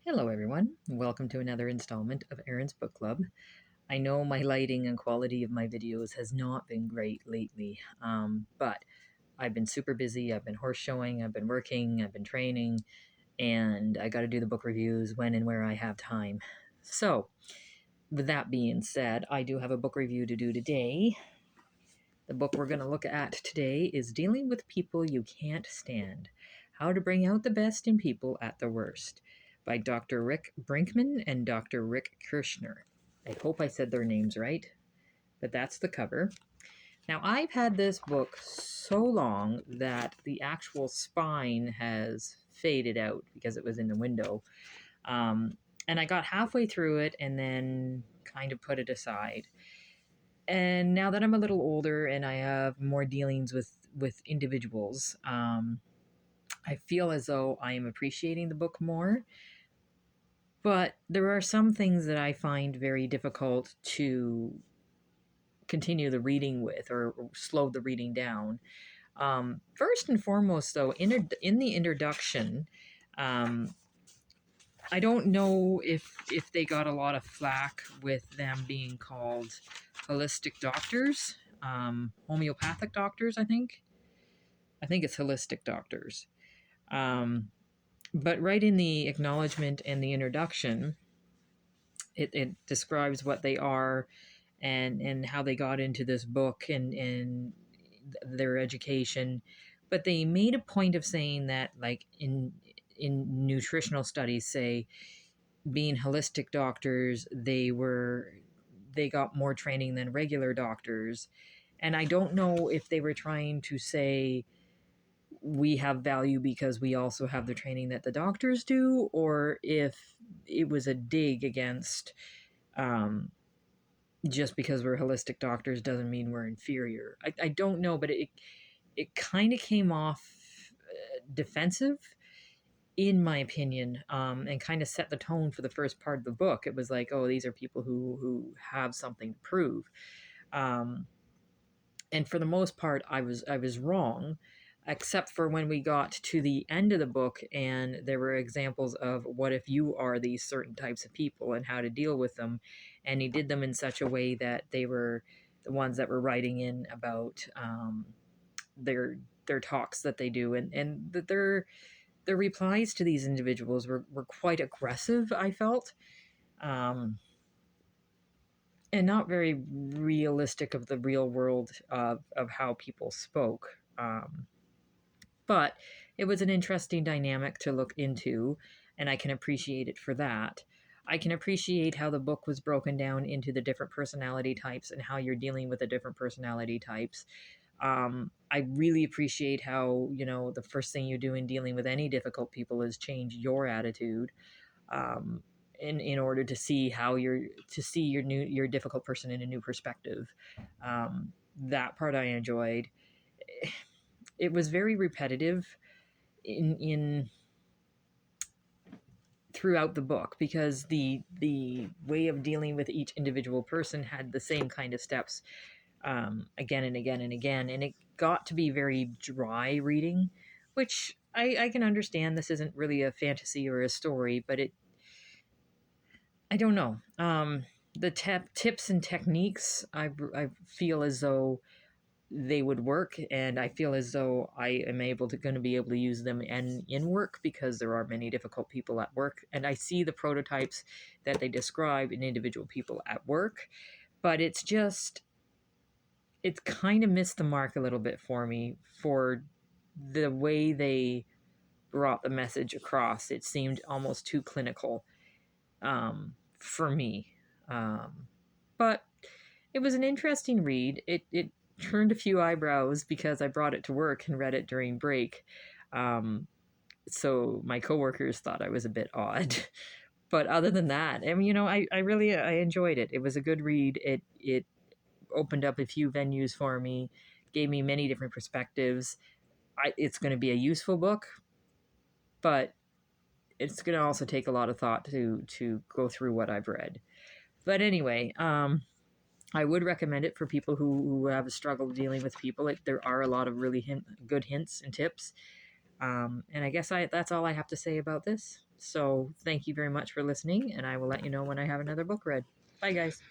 Hello, everyone. Welcome to another installment of Aaron's Book Club. I know my lighting and quality of my videos has not been great lately, but I've been super busy. I've been horse showing, I've been working, I've been training, and I got to do the book reviews when and where I have time. So, with that being said, I do have a book review to do today. The book we're going to look at today is Dealing with People You Can't Stand: How to Bring Out the Best in People at the Worst by Dr. Rick Brinkman and Dr. Rick Kirschner. I hope I said their names right, but that's the cover. Now, I've had this book so long that the actual spine has faded out because it was in the window. And I got halfway through it and then kind of put it aside. And now that I'm a little older and I have more dealings with individuals, I feel as though I am appreciating the book more. But there are some things that I find very difficult to continue the reading with or slow the reading down. First and foremost, though, in the introduction, um, I don't know if they got a lot of flack with them being called holistic doctors, homeopathic doctors. I think it's holistic doctors. But right in the acknowledgement and the introduction, it describes what they are and how they got into this book and their education. But they made a point of saying that, like in nutritional studies, say being holistic doctors, they got more training than regular doctors. And I don't know if they were trying to say we have value because we also have the training that the doctors do, or if it was a dig against um, just because we're holistic doctors doesn't mean we're inferior. I don't know, but it kind of came off defensive, in my opinion, and kind of set the tone for the first part of the book. It was like, oh, these are people who have something to prove. Um, and for the most part, I was wrong, except for when we got to the end of the book and there were examples of what if you are these certain types of people and how to deal with them. And he did them in such a way that they were the ones that were writing in about their talks that they do, and that their replies to these individuals were quite aggressive, I felt. Um, and not very realistic of the real world of how people spoke. But it was an interesting dynamic to look into, and I can appreciate it for that. I can appreciate how the book was broken down into the different personality types and how you're dealing with the different personality types. I really appreciate how, the first thing you do in dealing with any difficult people is change your attitude. In order to see your difficult person in a new perspective. That part I enjoyed. It was very repetitive in throughout the book because the way of dealing with each individual person had the same kind of steps, again and again and again, and it got to be very dry reading, which I can understand. This isn't really a fantasy or a story, but I don't know. The tips and techniques, I feel as though they would work, and I feel as though I am going to be able to use them in work because there are many difficult people at work, and I see the prototypes that they describe in individual people at work, but it's kind of missed the mark a little bit for me for the way they brought the message across. It seemed almost too clinical, for me. But it was an interesting read. It turned a few eyebrows because I brought it to work and read it during break. Um, so my coworkers thought I was a bit odd. But other than that, I mean, I really I enjoyed it. It was a good read. It opened up a few venues for me, gave me many different perspectives. It's going to be a useful book, but it's going to also take a lot of thought to go through what I've read. But anyway, I would recommend it for people who have a struggle dealing with people. There are a lot of really good hints and tips. And I guess that's all I have to say about this. So thank you very much for listening, and I will let you know when I have another book read. Bye, guys.